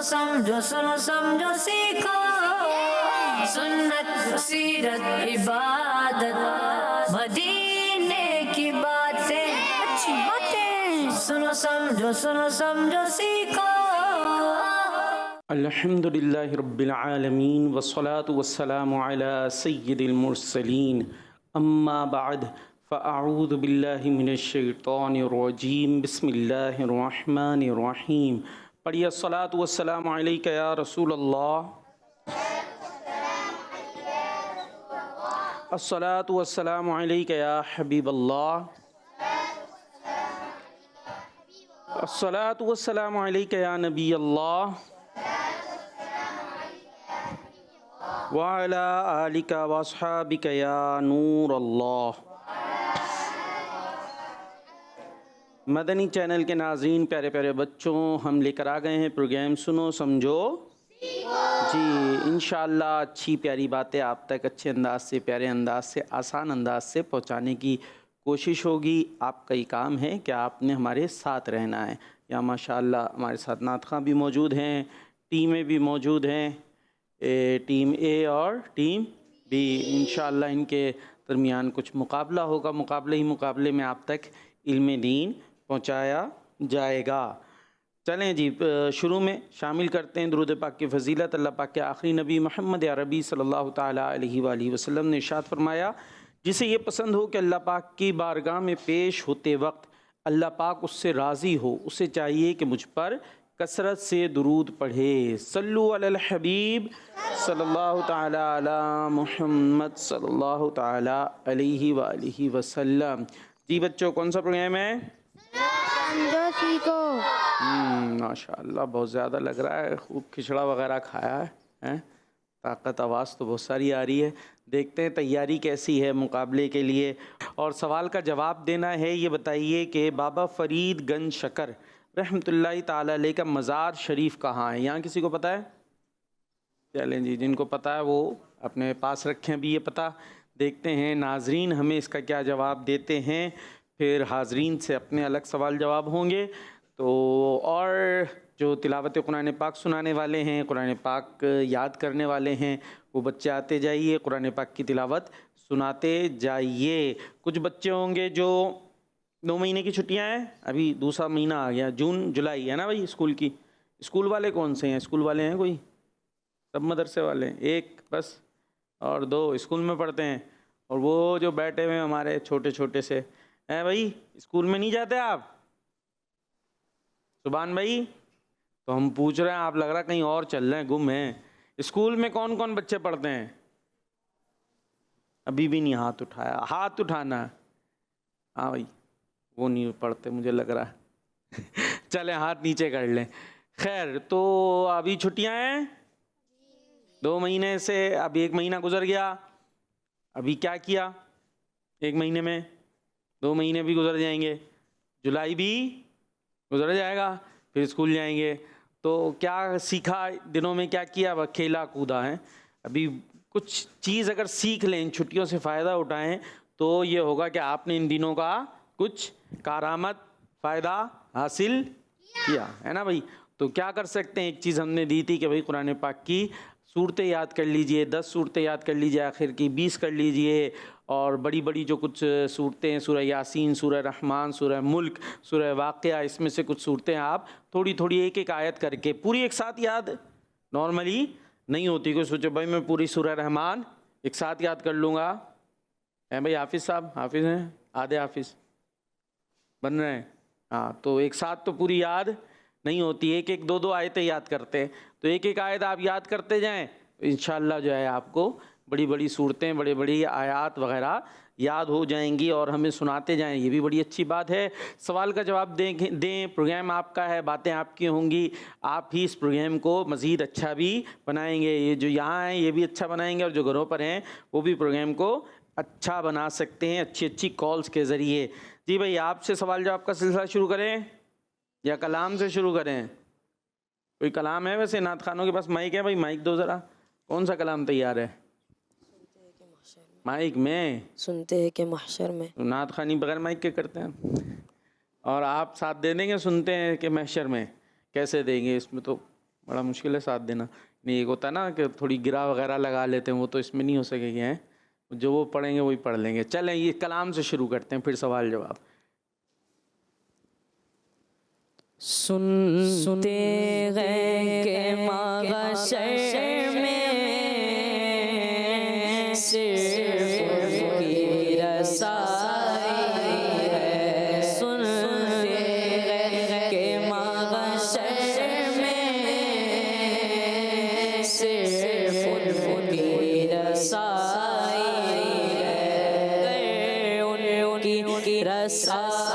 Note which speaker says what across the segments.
Speaker 1: सुनो समझो सीखो सुन्नत सीरत इबादत मदीने की बातें अच्छी बातें सुनो समझो सीखो।
Speaker 2: अल्हम्दुलिल्लाहि रब्बिल आलमीन वस्सलातु वस्सलामु अला सय्यिदिल मुरसलीन अम्मा बाद फ़अऊज़ु बिल्लाहि मिनश शैतानिर रजीम बिस्मिल्लाहिर रहमानिर रहीम। पढ़िए अस्सलातु वस्सलामु अलैका या रसूल अल्लाह, अस्सलातु वस्सलामु अलैका या हबीब अल्लाह, अस्सलातु वस्सलामु अलैका या नबी अल्लाह व अला आलिका व अस्हाबिका या नूर अल्लाह। मदनी चैनल के नाज़रीन, प्यारे प्यारे बच्चों, हम लेकर आ गए हैं प्रोग्राम सुनो समझो जी। इंशाअल्लाह अच्छी प्यारी बातें आप तक अच्छे अंदाज से, प्यारे अंदाज से, आसान अंदाज से पहुंचाने की कोशिश होगी। आपका ही काम है कि आपने हमारे साथ रहना है। या माशाअल्लाह हमारे साथ नात ख़ां भी मौजूद हैं, टीमें भी मौजूद हैं, टीम ए और टीम बी। इंशाअल्लाह इनके दरमियान कुछ मुकाबला होगा। मुकाबले में आप तक इल्म दीन पहुँचाया जाएगा। चलें जी, शुरू में शामिल करते हैं दुरूद पाक की फ़जीलत। अल्लाह पाक के आखिरी नबी मोहम्मद अरबी सल्लल्लाहु ताला अलैहि वसल्लम ने इरशाद फरमाया, जिसे ये पसंद हो कि अल्लाह पाक की बारगाह में पेश होते वक्त अल्लाह पाक उससे राज़ी हो, उसे चाहिए कि मुझ पर कसरत से दुरूद पढ़े। सल्लु अलल हबीब सल्लल्लाहु ताला अला मुहम्मद सल्लल्लाहु ताला अलैहि वसल्लम। जी बच्चों, कौन सा प्रोग्राम है?
Speaker 3: समझो सीखो।
Speaker 2: माशाअल्लाह बहुत ज़्यादा लग रहा है, खूब खिचड़ा वगैरह खाया है? ताकत आवाज़ तो बहुत सारी आ रही है। देखते हैं तैयारी कैसी है मुकाबले के लिए। और सवाल का जवाब देना है। ये बताइए कि बाबा फ़रीद गंज शकर रहमतुल्लाहि ताला अलैह का मज़ार शरीफ कहाँ है? यहाँ किसी को पता है? चलें जी, जिनको पता है वो अपने पास रखें भी ये पता। देखते हैं नाजरीन हमें इसका क्या जवाब देते हैं, फिर हाजरीन से अपने अलग सवाल जवाब होंगे। तो और जो तिलावत कुरान पाक सुनाने वाले हैं, कुरान पाक याद करने वाले हैं, वो बच्चे आते जाइए, कुरान पाक की तिलावत सुनाते जाइए। कुछ बच्चे होंगे जो 2 महीने की छुट्टियां हैं, अभी दूसरा महीना आ गया, जून जुलाई है ना भाई स्कूल की। स्कूल वाले कौन से हैं? स्कूल वाले हैं कोई? सब मदरसे वाले हैं? एक बस, और 2 स्कूल में पढ़ते हैं। और वो जो बैठे हुए हमारे छोटे छोटे से हैं भाई, स्कूल में नहीं जाते आप? सुभान भाई, तो हम पूछ रहे हैं, आप लग रहा है कहीं और चल रहे हैं, गुम हैं। स्कूल में कौन कौन बच्चे पढ़ते हैं? अभी भी नहीं हाथ उठाया, हाथ उठाना। हाँ भाई, वो नहीं पढ़ते मुझे लग रहा है। चलें हाथ नीचे कर लें। खैर, तो अभी छुट्टियां हैं 2 महीने से, अभी 1 महीना गुजर गया। अभी क्या किया 1 महीने में? 2 महीने भी गुजर जाएंगे, जुलाई भी गुजर जाएगा, फिर स्कूल जाएंगे। तो क्या सीखा दिनों में, क्या किया? वह खेला कूदा है। अभी कुछ चीज़ अगर सीख लें, इन छुट्टियों से फ़ायदा उठाएं, तो ये होगा कि आपने इन दिनों का कुछ कारामत फ़ायदा हासिल किया है ना भाई। तो क्या कर सकते हैं, एक चीज़ हमने दी थी कि भाई कुरान पाक की सूरतें याद कर लीजिए, 10 सूरतें याद कर लीजिए, आखिर की 20 कर लीजिए। और बड़ी बड़ी जो कुछ सूरतें हैं, सूरह यासीन, सूरह रहमान, सूरह मुल्क, सूरह वाक़िया, इसमें से कुछ सूरतें आप थोड़ी थोड़ी एक एक आयत करके, पूरी एक साथ याद नॉर्मली नहीं होती। कोई सोचे भाई मैं पूरी सूरह रहमान एक साथ याद कर लूँगा। हैं भाई हाफिज़ साहब? हाफिज़ हैं? आधे हाफिज़ बन रहे हैं? हाँ, तो एक साथ तो पूरी याद नहीं होती, एक एक 2 आयतें याद करते हैं। तो एक एक आयत आप याद करते जाएं, तो इंशाअल्लाह जो है आपको बड़ी बड़ी सूरतें, बड़ी बड़ी आयत वगैरह याद हो जाएंगी और हमें सुनाते जाएं, ये भी बड़ी अच्छी बात है। सवाल का जवाब दें। प्रोग्राम आपका है, बातें आपकी होंगी, आप ही इस प्रोग्राम को मज़ीद अच्छा भी बनाएंगे। ये जो यहाँ हैं ये भी अच्छा बनाएंगे, और जो घरों पर हैं वो भी प्रोग्राम को अच्छा बना सकते हैं अच्छी अच्छी कॉल्स के ज़रिए। जी भाई, आपसे सवाल जवाब का सिलसिला शुरू करें या कलाम से शुरू करें? कोई कलाम है? वैसे नात खानों के पास माइक है भाई, माइक दो ज़रा। कौन सा कलाम तैयार है? माइक में
Speaker 3: सुनते हैं कि महशर में।
Speaker 2: तो नात खानी बगैर माइक के करते हैं, और आप साथ दे देंगे? सुनते हैं कि महशर में कैसे देंगे? इसमें तो बड़ा मुश्किल है साथ देना। नहीं, एक होता है ना कि थोड़ी गिरा वगैरह लगा लेते हैं, वो तो इसमें नहीं हो सकेगी हैं। जो वो पढ़ेंगे वही पढ़ लेंगे। चलें ये कलाम से शुरू करते हैं, फिर सवाल जवाब।
Speaker 1: सुनते गए के माशर में सिर्फ की रसाई है। सुनते गए के माशर में सिर्फ की रसाई है। उनकी रसाई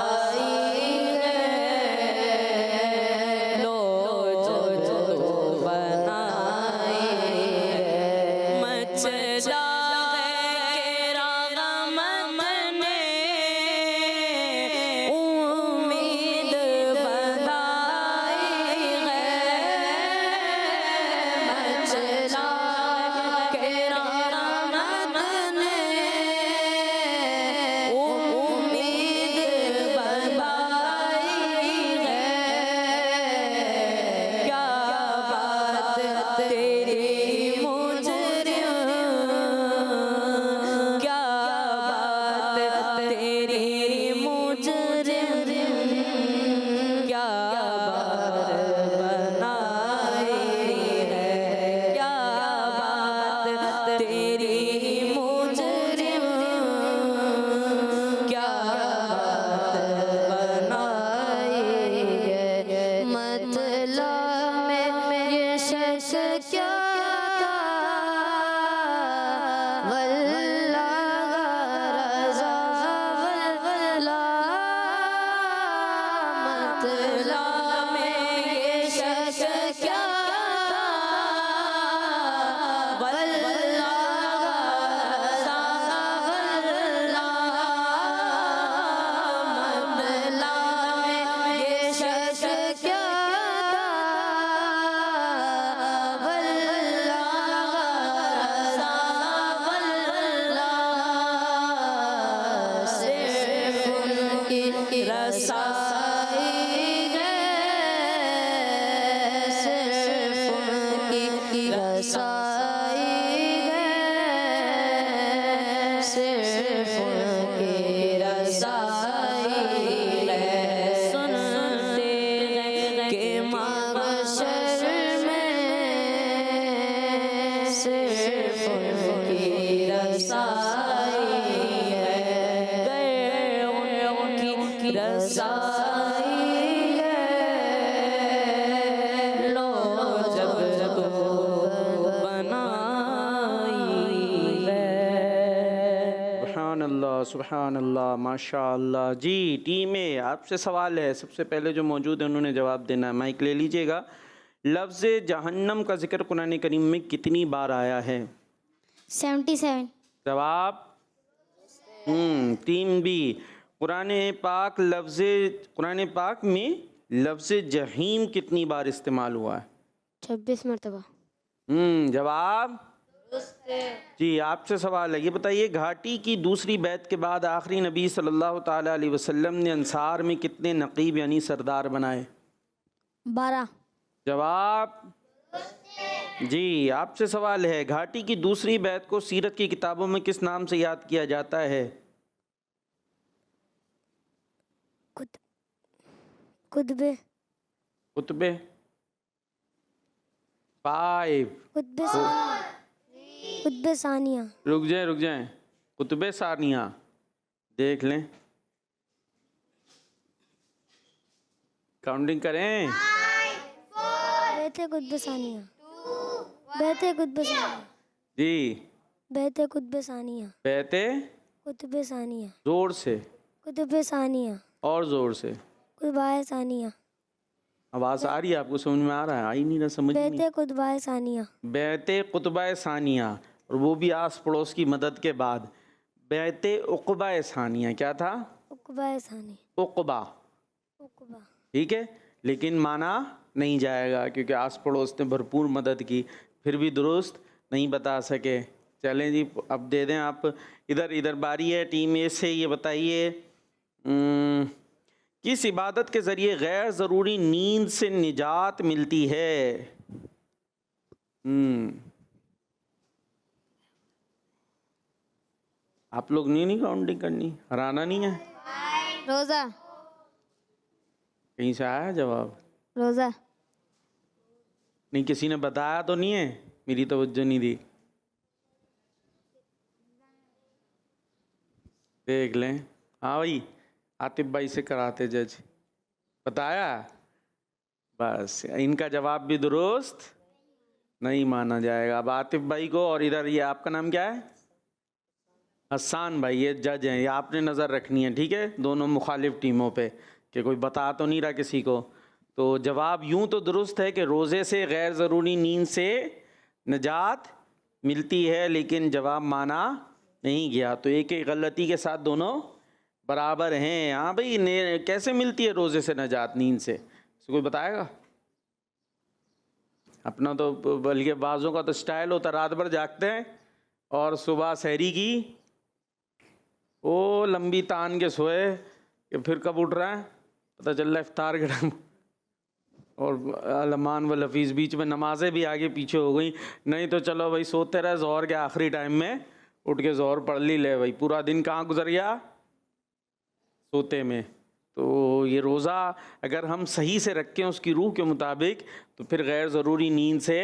Speaker 2: सुभान अल्लाह, माशा अल्लाह। जी टीम ए, आपसे सवाल है। सबसे पहले जो मौजूद है उन्होंने जवाब देना है। माइक ले लीजिएगा। लफ्ज़ जहन्नम का जिक्र कुरान करीम में कितनी बार आया है?
Speaker 3: 77।
Speaker 2: जवाब टीम बी। कुरान पाक में लफ्ज़ जहीम कितनी बार इस्तेमाल हुआ है?
Speaker 3: 26 मरतबा।
Speaker 2: जवाब जी। आपसे सवाल है, ये बताइए घाटी की दूसरी बैत के बाद आखिरी नबी सल्लल्लाहु ताला अलैहि वसल्लम ने अंसार में कितने नकीब यानी सरदार बनाए?
Speaker 3: 12।
Speaker 2: जवाब जी। आपसे सवाल है, घाटी की दूसरी बैत को सीरत की किताबों में किस नाम से याद किया जाता है?
Speaker 3: कुतबे।
Speaker 2: कुतबे 5।
Speaker 3: कुतबे सानिया।
Speaker 2: रुक जाएं। कुतबे सानिया देख लें, काउंटिंग करें।
Speaker 3: बैते कुतबे सानिया। बैते कुतबे सानिया
Speaker 2: जी।
Speaker 3: बैते कुतबे सानिया।
Speaker 2: बैते
Speaker 3: कुतबे सानिया।
Speaker 2: जोर से
Speaker 3: कुतबे सानिया।
Speaker 2: और जोर से।
Speaker 3: कुतबाए सानिया।
Speaker 2: आवाज़ आ रही है आपको? समझ में आ रहा है? आई नहीं ना, समझ नहीं।
Speaker 3: बैते कुतबाए सानिया।
Speaker 2: बैते कुतबा सानिया, और वो भी आस पड़ोस की मदद के बाद। बैते उक़बा सानिया क्या था?
Speaker 3: उक़बाए सानी।
Speaker 2: उक़बा,
Speaker 3: उक़बा
Speaker 2: ठीक है, लेकिन माना नहीं जाएगा क्योंकि आस पड़ोस ने भरपूर मदद की, फिर भी दुरुस्त नहीं बता सके। चलें जी, अब दे दें आप। इधर बारी है टीम ए से। ये बताइए किस इबादत के ज़रिए गैर ज़रूरी नींद से निजात मिलती है? आप लोग नहीं काउंटिंग करनी, हराना नहीं है।
Speaker 3: रोज़ा।
Speaker 2: कहीं से आया जवाब?
Speaker 3: रोज़ा।
Speaker 2: नहीं, किसी ने बताया तो नहीं है, मेरी तवज्जो नहीं दी। देख लें। हाँ भाई, आतिफ भाई से कराते जज, बताया। बस इनका जवाब भी दुरुस्त नहीं माना जाएगा। अब आतिफ भाई को, और इधर ये आपका नाम क्या है? हसन भाई, ये जज हैं, ये आपने नज़र रखनी है, ठीक है, दोनों मुखालिफ टीमों पे, कि कोई बता तो नहीं रहा किसी को। तो जवाब यूं तो दुरुस्त है कि रोज़े से गैर ज़रूरी नींद से निजात मिलती है, लेकिन जवाब माना नहीं गया। तो एक एक गलती के साथ दोनों बराबर हैं। हाँ भाई, कैसे मिलती है रोज़े से निजात, नींद से? कोई बताएगा? अपना तो बल्कि बाज़ों का तो स्टाइल होता, रात भर जागते हैं और सुबह सहरी की ओ लंबी तान के सोए कि फिर कब उठ रहा है पता चल रहा है इफ्तार के टाइम। और अलमान व लफीज़ बीच में नमाजें भी आगे पीछे हो गई। नहीं तो चलो भाई सोते रहे, ज़ोहर के आखिरी टाइम में उठ के ज़ोहर पढ़ ली ले भाई, पूरा दिन कहाँ गुजर गया? सोते में। तो ये रोज़ा अगर हम सही से रखें उसकी रूह के मुताबिक, तो फिर गैर ज़रूरी नींद से,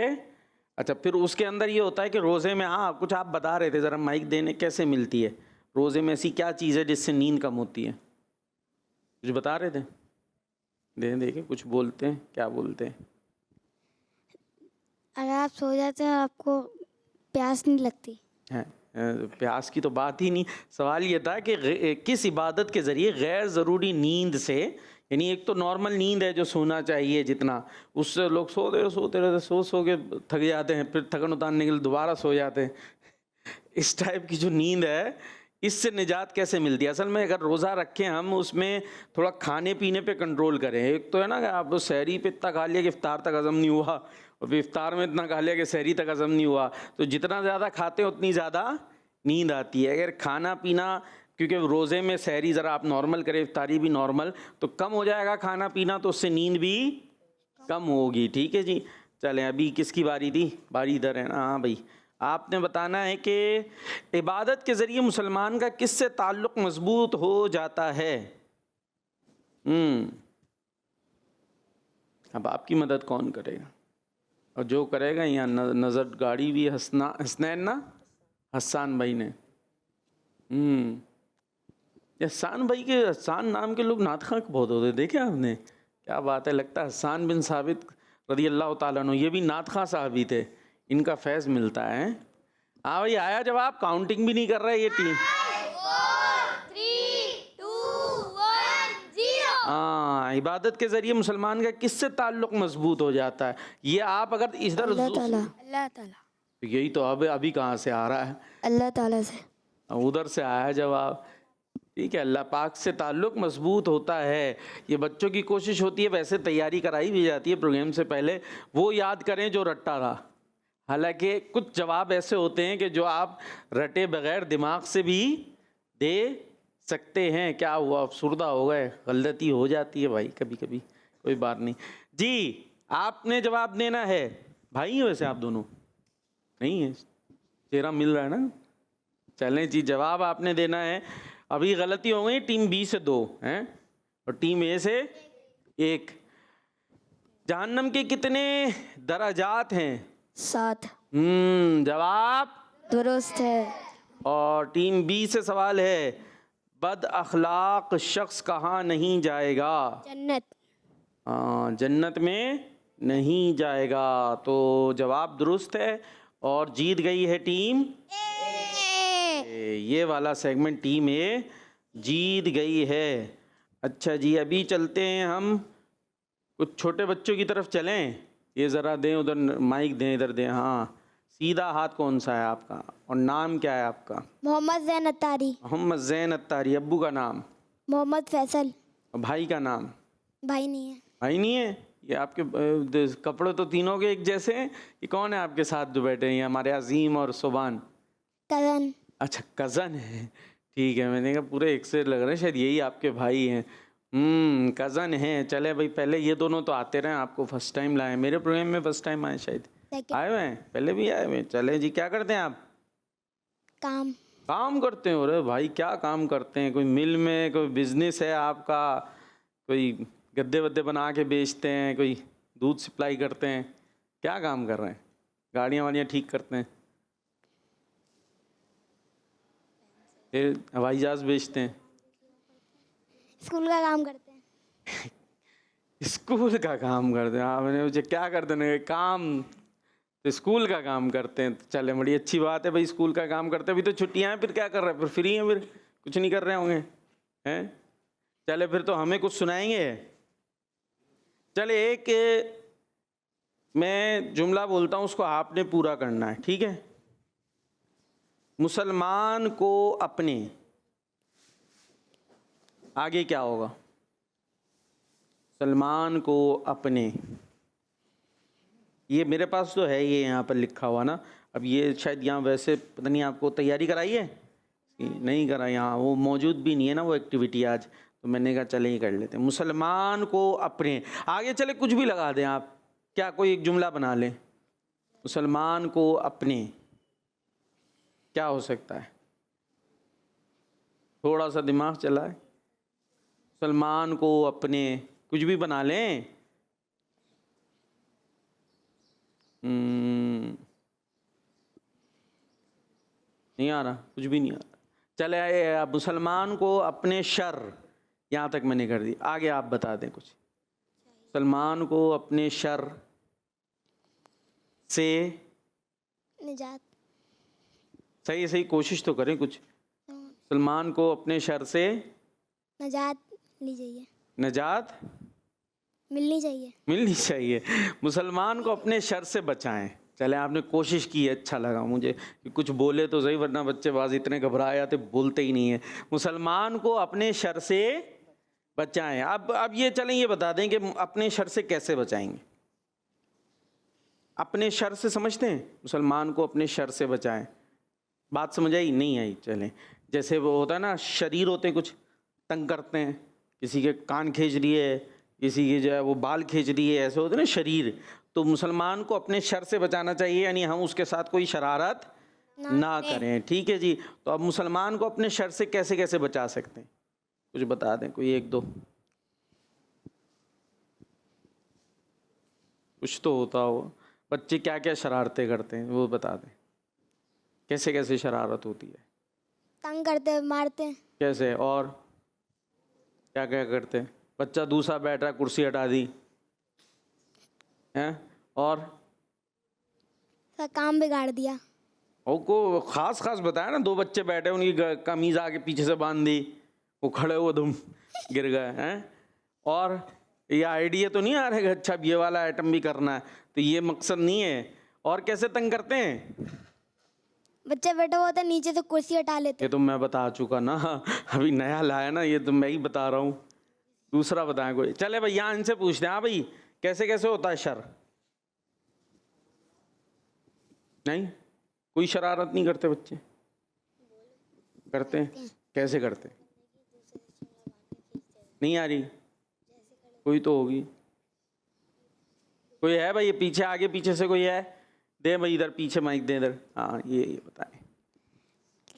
Speaker 2: अच्छा फिर उसके अंदर ये होता है कि रोज़े में, हाँ कुछ आप बता रहे थे, ज़रा माइक देने, कैसे मिलती है रोज़े में, ऐसी क्या चीज़ है जिससे नींद कम होती है? कुछ बता रहे थे, देखे कुछ बोलते हैं, क्या बोलते हैं?
Speaker 3: अगर आप सो जाते हैं आपको प्यास नहीं लगती
Speaker 2: है, प्यास की तो बात ही नहीं। सवाल ये था कि किस इबादत के ज़रिए गैर ज़रूरी नींद से, यानी एक तो नॉर्मल नींद है जो सोना चाहिए जितना, उससे लोग सोते रहते सो के थक जाते हैं, फिर थकन उतारने के लिए दोबारा सो जाते हैं। इस टाइप की जो नींद है, इससे निजात कैसे मिलती है? असल में अगर रोज़ा रखें हम, उसमें थोड़ा खाने पीने पे कंट्रोल करें। एक तो है ना कि आप सहरी पे इतना खा लिया कि इफ्तार तक हज़म नहीं हुआ, और फिर इफ्तार में इतना खा लिया कि सहरी तक हज़म नहीं हुआ, तो जितना ज़्यादा खाते हैं उतनी ज़्यादा नींद आती है। अगर खाना पीना, क्योंकि रोज़े में सहरी ज़रा आप नॉर्मल करें, इफ्तारी भी नॉर्मल, तो कम हो जाएगा खाना पीना, तो उससे नींद भी कम होगी। ठीक है जी, चलें अभी किसकी बारी थी? बारी इधर है ना। हाँ भाई, आपने बताना है कि इबादत के ज़रिए मुसलमान का किससे ताल्लुक़ मजबूत हो जाता है। अब आपकी मदद कौन करेगा? और जो करेगा, यहाँ नज़र गाड़ी भी हसनैन ना, हसान भाई ने। हसान भाई के, हसान नाम के लोग नात खां बहुत होते, देखे आपने? क्या बात है, लगता है हसान बिन साबित रज़ी अल्लाह ताला अन्हु, ये भी नात खां साहबी थे, इनका फैज़ मिलता है। हाँ भाई, आया जवाब, काउंटिंग भी नहीं कर रहा है ये टीम।
Speaker 3: 4, 3, 2, 1, 0।
Speaker 2: हाँ, इबादत के ज़रिए मुसलमान का किससे ताल्लुक़ मजबूत हो जाता है? ये आप अगर इधर,
Speaker 3: अल्लाह ताला।
Speaker 2: तो यही तो अभी कहाँ से आ रहा है?
Speaker 3: अल्लाह ताला से।
Speaker 2: उधर से आया है जवाब। ठीक है, अल्लाह पाक से ताल्लुक़ मजबूत होता है। ये बच्चों की कोशिश होती है, वैसे तैयारी कराई भी जाती है प्रोग्राम से पहले, वो याद करें जो रट्टा था। हालांकि कुछ जवाब ऐसे होते हैं कि जो आप रटे बगैर दिमाग से भी दे सकते हैं। क्या हुआ, अफसुर्दा हो गए? गलती हो जाती है भाई कभी कभी, कोई बात नहीं जी। आपने जवाब देना है। भाई हैं वैसे आप दोनों? नहीं है, चेहरा मिल रहा है ना। चलें जी, जवाब आपने देना है। अभी गलती हो गई, टीम बी से 2 हैं और टीम ए से 1। जहन्नम के कितने दराजात हैं?
Speaker 3: 7।
Speaker 2: जवाब
Speaker 3: दुरुस्त है।
Speaker 2: और टीम बी से सवाल है, बद अखलाक शख्स कहाँ नहीं जाएगा?
Speaker 3: जन्नत।
Speaker 2: जन्नत में नहीं जाएगा। तो जवाब दुरुस्त है और जीत गई है टीम ये वाला सेगमेंट, टीम ए जीत गई है। अच्छा जी, अभी चलते हैं हम कुछ छोटे बच्चों की तरफ चलें। ये ज़रा दें, उधर माइक दें, इधर दें। हाँ, सीधा हाथ कौन सा है आपका और नाम क्या है आपका?
Speaker 3: मोहम्मद ज़ैन अत्तारी।
Speaker 2: मोहम्मद ज़ैन अत्तारी। अब्बू का नाम?
Speaker 3: मोहम्मद फैसल।
Speaker 2: और भाई का नाम?
Speaker 3: भाई नहीं है।
Speaker 2: भाई नहीं है? ये आपके कपड़े तो तीनों के एक जैसे हैं। ये कौन है आपके साथ जो बैठे हैं? हमारे अजीम और सुबान।
Speaker 3: कज़न।
Speaker 2: अच्छा, कज़न है। ठीक है, मैंने कहा पूरे एक से लग रहे हैं, शायद यही आपके भाई हैं। कज़न हैं। चले भाई, पहले ये दोनों तो आते रहे, आपको फर्स्ट टाइम लाए, मेरे प्रोग्राम में फर्स्ट टाइम आए शायद।
Speaker 3: सेकंड।
Speaker 2: आए हुए हैं, पहले भी आए हुए हैं। चले जी, क्या करते हैं आप?
Speaker 3: काम।
Speaker 2: काम करते हो? अरे भाई क्या काम करते हैं? कोई मिल में कोई बिजनेस है आपका? कोई गद्दे वद्दे बना के बेचते हैं? कोई दूध सप्लाई करते हैं? क्या काम कर रहे हैं? गाड़ियाँ वाड़ियाँ ठीक करते हैं? फिर हवाई जहाज बेचते हैं?
Speaker 3: स्कूल का काम करते हैं।
Speaker 2: स्कूल का काम करते हैं? हाँ, मैंने मुझे क्या करते हैं काम, तो स्कूल का काम करते हैं। तो चले, बड़ी अच्छी बात है भाई, स्कूल का काम करते हैं। अभी तो छुट्टियां हैं, फिर क्या कर रहे हैं? फिर फ्री हैं, फिर कुछ नहीं कर रहे होंगे हैं? चले फिर तो हमें कुछ सुनाएंगे। चले, एक मैं जुमला बोलता हूँ, उसको आपने पूरा करना है, ठीक है? मुसलमान को अपने, आगे क्या होगा? सलमान को अपने, ये मेरे पास तो है, ये यहाँ पर लिखा हुआ ना। अब ये शायद यहाँ वैसे पता नहीं आपको तैयारी कराई है नहीं कराई, यहाँ वो मौजूद भी नहीं है ना वो एक्टिविटी आज, तो मैंने कहा चले ही कर लेते हैं। मुसलमान को अपने, आगे चले कुछ भी लगा दें आप, क्या कोई एक जुमला बना लें। मुसलमान को अपने क्या हो सकता है? थोड़ा सा दिमाग चलाए। मुसलमान को अपने कुछ भी बना लें। नहीं आ रहा, कुछ भी नहीं आ रहा। चले आए, मुसलमान को अपने शर, यहाँ तक मैंने कर दी, आगे आप बता दें कुछ। मुसलमान को अपने शर से
Speaker 3: निजात।
Speaker 2: सही सही कोशिश तो करें कुछ। मुसलमान को अपने शर से
Speaker 3: निजात ली चाहिए,
Speaker 2: नजात
Speaker 3: मिलनी चाहिए।
Speaker 2: मिलनी चाहिए। मुसलमान को अपने शर से बचाएं। चले, आपने कोशिश की है, अच्छा लगा मुझे कि कुछ बोले तो सही, वरना बच्चेबाज इतने घबराए आते, बोलते ही नहीं है। मुसलमान को अपने शर से बचाएं। अब ये चलें, ये बता दें कि अपने शर से कैसे बचाएंगे। अपने शर से समझते हैं? मुसलमान को अपने शर से बचाएं, बात समझ आई? नहीं आई? चलें, जैसे वो होता है ना, शरीर होते हैं कुछ तंग करते हैं, किसी के कान खींच रही है, किसी की जो है वो बाल खींच रही है, ऐसे होते हैं ना शरीर। तो मुसलमान को अपने शर से बचाना चाहिए, यानी हम उसके साथ कोई शरारत ना करें, ठीक है जी। तो अब मुसलमान को अपने शर से कैसे कैसे बचा सकते हैं, कुछ बता दें, कोई एक दो। कुछ तो होता हो, बच्चे क्या क्या शरारतें करते हैं वो बता दें, कैसे कैसे शरारत होती है।
Speaker 3: तंग करते हैं, मारते हैं।
Speaker 2: कैसे? और क्या क्या करते हैं? बच्चा दूसरा बैठ रहा, कुर्सी हटा दी हैं, और
Speaker 3: सब काम बिगाड़ दिया।
Speaker 2: और को खास खास बताया ना, दो बच्चे बैठे, उनकी कमीज आगे पीछे से बांध दी, वो खड़े हुए धुम गिर गए हैं। और ये आइडिया तो नहीं आ रहा है कि अच्छा ये वाला आइटम भी करना है, तो ये मकसद नहीं है। और कैसे तंग करते हैं?
Speaker 3: बच्चे बैठे हुए होते नीचे से कुर्सी हटा लेते।
Speaker 2: ये तो मैं बता चुका ना, अभी नया लाया ना, ये तो मैं ही बता रहा हूँ। दूसरा बताएं कोई। चले भाई, यहाँ इनसे पूछते हैं, हाँ भाई कैसे कैसे होता है शर? नहीं, कोई शरारत नहीं करते बच्चे? करते हैं? कैसे करते? नहीं आ रही? कोई तो होगी, कोई है भाई? ये पीछे, आगे पीछे से कोई है? दे भाई, इधर पीछे माइक दे इधर। हाँ, ये बताएं।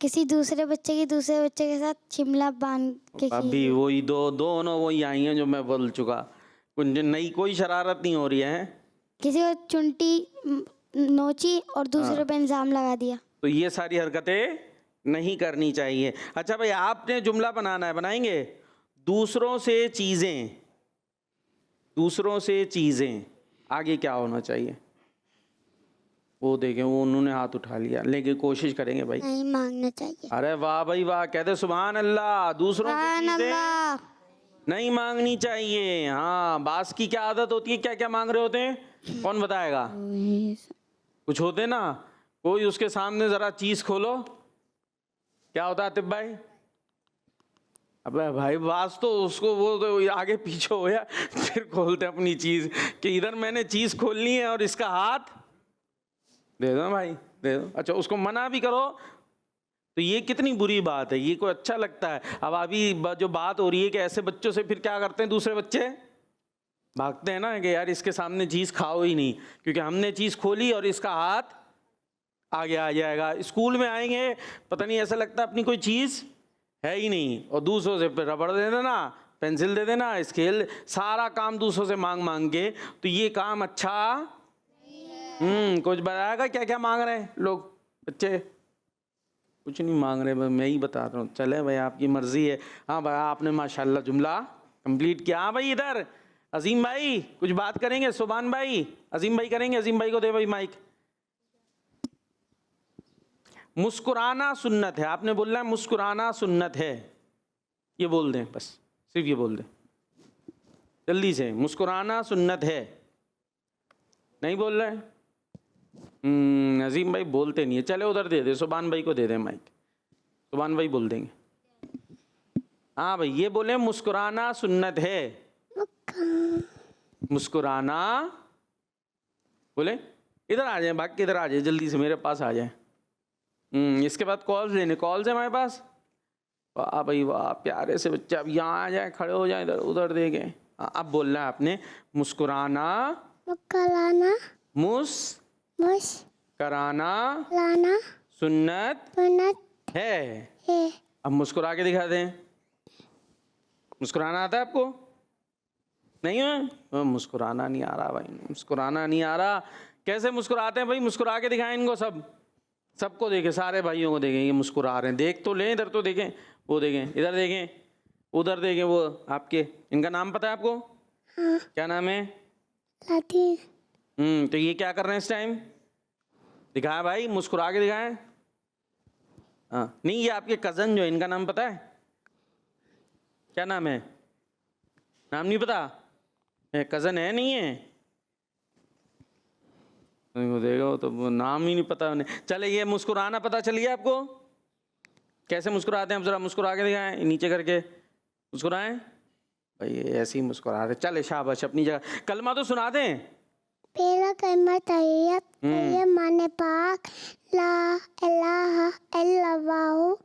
Speaker 3: किसी दूसरे बच्चे की दूसरे बच्चे के साथ शिमला बांध के
Speaker 2: अभी वही दोनों वही आई हैं जो मैं बोल चुका, कुछ नई कोई शरारत नहीं हो रही है।
Speaker 3: किसी को चुंटी नोची और दूसरे पे इल्जाम लगा दिया।
Speaker 2: तो ये सारी हरकतें नहीं करनी चाहिए। अच्छा भाई, आपने जुमला बनाना है, बनाएंगे। दूसरों से चीजें, दूसरों से चीजें, आगे क्या होना चाहिए वो देखें। वो उन्होंने हाथ उठा लिया, लेकिन कोशिश करेंगे भाई।
Speaker 3: नहीं मांगना चाहिए।
Speaker 2: अरे वाह भाई वाह, कहते सुभान अल्लाह। दूसरों से चीजें नहीं मांगनी चाहिए। हाँ, बास की क्या आदत होती है, क्या क्या मांग रहे होते हैं, कौन बताएगा? कुछ होते ना, कोई उसके सामने जरा चीज खोलो, क्या होता है आतिफ भाई? अबे भाई, बास तो उसको वो तो आगे पीछे हो या फिर खोलते अपनी चीज कि इधर मैंने चीज खोलनी है और इसका हाथ दे दो भाई, दे दो। अच्छा, उसको मना भी करो तो ये कितनी बुरी बात है, ये कोई अच्छा लगता है? अब अभी जो बात हो रही है कि ऐसे बच्चों से फिर क्या करते हैं दूसरे बच्चे, भागते हैं ना कि यार इसके सामने चीज़ खाओ ही नहीं, क्योंकि हमने चीज़ खोली और इसका हाथ आगे आ जाएगा। स्कूल में आएंगे, पता नहीं ऐसा लगता अपनी कोई चीज़ है ही नहीं, और दूसरों से रबड़ दे देना, पेंसिल दे देना, स्केल, सारा काम दूसरों से मांग मांग के। तो ये काम अच्छा कुछ बताएगा क्या क्या मांग रहे हैं लोग? बच्चे कुछ नहीं मांग रहे, बस मैं ही बता रहा हूँ। चले भाई, आपकी मर्जी है। हाँ भाई, आपने माशाल्लाह जुमला कंप्लीट किया। हाँ भाई, इधर अजीम भाई कुछ बात करेंगे? सुभान भाई, अजीम भाई करेंगे? अजीम भाई को दे भाई माइक। मुस्कुराना सुन्नत है, आपने बोलना है मुस्कुराना सुन्नत है, ये बोल दें बस, सिर्फ ये बोल दें जल्दी से, मुस्कुराना सुन्नत है। नहीं बोल रहे? अजीम भाई बोलते नहीं है। चले उधर दे दे, सुभान भाई को दे दे माइक, सुभान भाई बोल देंगे। हाँ भाई, ये बोले मुस्कुराना सुन्नत है। मुस्कुराना बोले, इधर आ जाए, भाग के इधर आ जाए, जल्दी से मेरे पास आ जाए। इसके बाद कॉल्स लेने, कॉल्स है हमारे पास। वाह भाई वाह, प्यारे से बच्चे। अब यहाँ आ जाए, खड़े हो जाए, इधर उधर देखे। अब बोलना है आपने मुस्कुराना,
Speaker 3: मुस्कुराना,
Speaker 2: कराना
Speaker 3: लाना
Speaker 2: सुन्नत
Speaker 3: सुन्नत
Speaker 2: है।
Speaker 3: है।
Speaker 2: अब मुस्कुरा के दिखा दें। मुस्कुराना आता है आपको? नहीं है? मुस्कुराना नहीं आ रहा भाई, मुस्कुराना नहीं आ रहा। कैसे मुस्कुराते हैं भाई? मुस्कुरा के दिखाएं इनको, सबको देखें, सारे भाइयों को देखें, ये मुस्कुरा रहे हैं। देख तो लें, इधर तो देखें, वो देखें, इधर देखें, उधर देखें। वो आपके, इनका नाम पता है आपको?
Speaker 3: हाँ।
Speaker 2: क्या नाम है?
Speaker 3: लाती।
Speaker 2: तो ये क्या कर रहे हैं इस टाइम? दिखाएं भाई, मुस्कुरा के दिखाएं। हाँ, नहीं, ये आपके कज़न जो है, इनका नाम पता है? क्या नाम है? नाम नहीं पता? कज़न है नहीं है? वो देगा, वो तो वो नाम ही नहीं पता उन्हें। चले, ये मुस्कुराना पता चल गया आपको? कैसे मुस्कुराते हैं? अब जरा मुस्कुरा के दिखाएं, नीचे करके मुस्कुराएं भाई, ऐसे ही मुस्कुरा रहे। चले शाबाश, अपनी जगह। कलमा तो सुना दें।
Speaker 3: पहला कलमा तैयब, तैयब माने पाक, ला इलाहा इल्लल्लाहु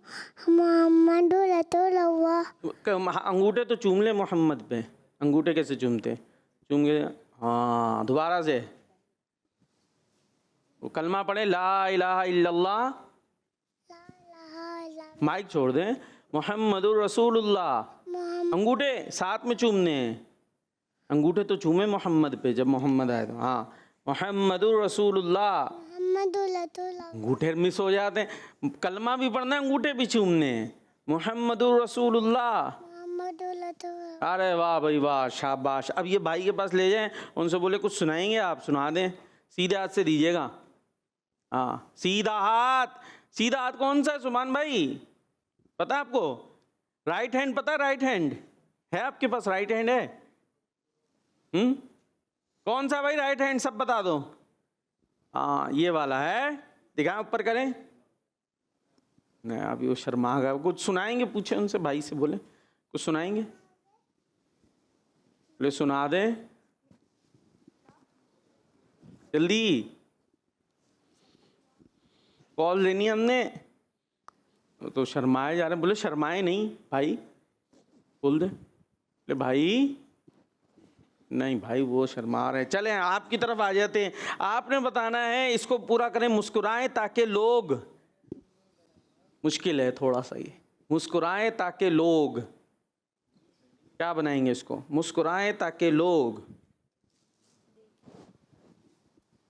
Speaker 3: मुहम्मदुर रसूलुल्लाह।
Speaker 2: अंगूठे तो चूम ले मोहम्मद पे। अंगूठे कैसे चूमते? चूम के, हाँ, दोबारा से वो कलमा पढ़े, ला इलाहा इल्लल्लाह। माइक छोड़ दें। मुहम्मदुर रसूलुल्लाह। अंगूठे साथ में चूमने हैं। अंगूठे तो चूमे मोहम्मद पे जब मोहम्मद आए तो। हाँ, मुहम्मदुर रसूलुल्लाह। अंगूठे मिस हो जाते हैं। कलमा भी पढ़ना है, अंगूठे भी चूमने हैं। मुहम्मदुर रसूलुल्लाह। अरे वाह भाई वाह, शाबाश। अब ये भाई के पास ले जाएं, उनसे बोले कुछ सुनाएंगे आप? सुना दें, सीधे हाथ से दीजिएगा। हाँ, सीधा हाथ। सीधा हाथ कौन सा है सुभान भाई? पता है आपको? राइट हैंड पता है? राइट हैंड है आपके पास? राइट हैंड है? कौन सा भाई राइट हैंड? सब बता दो। हाँ, ये वाला है। दिखाएं, ऊपर करें। नहीं, अभी वो शर्मा गया। कुछ सुनाएंगे? पूछे उनसे, भाई से बोले कुछ सुनाएंगे? बोले सुना दे जल्दी, कॉल लेनी है हमने। तो शर्माए जा रहे हैं। बोले शर्माए नहीं भाई, बोल दे। बोले भाई नहीं भाई, वो शर्मा रहे। चले आपकी तरफ आ जाते हैं। आपने बताना है, इसको पूरा करें। मुस्कुराएं ताकि लोग, मुश्किल है थोड़ा सा ये, मुस्कुराएं ताकि लोग। क्या बनाएंगे इसको? मुस्कुराएं ताकि लोग,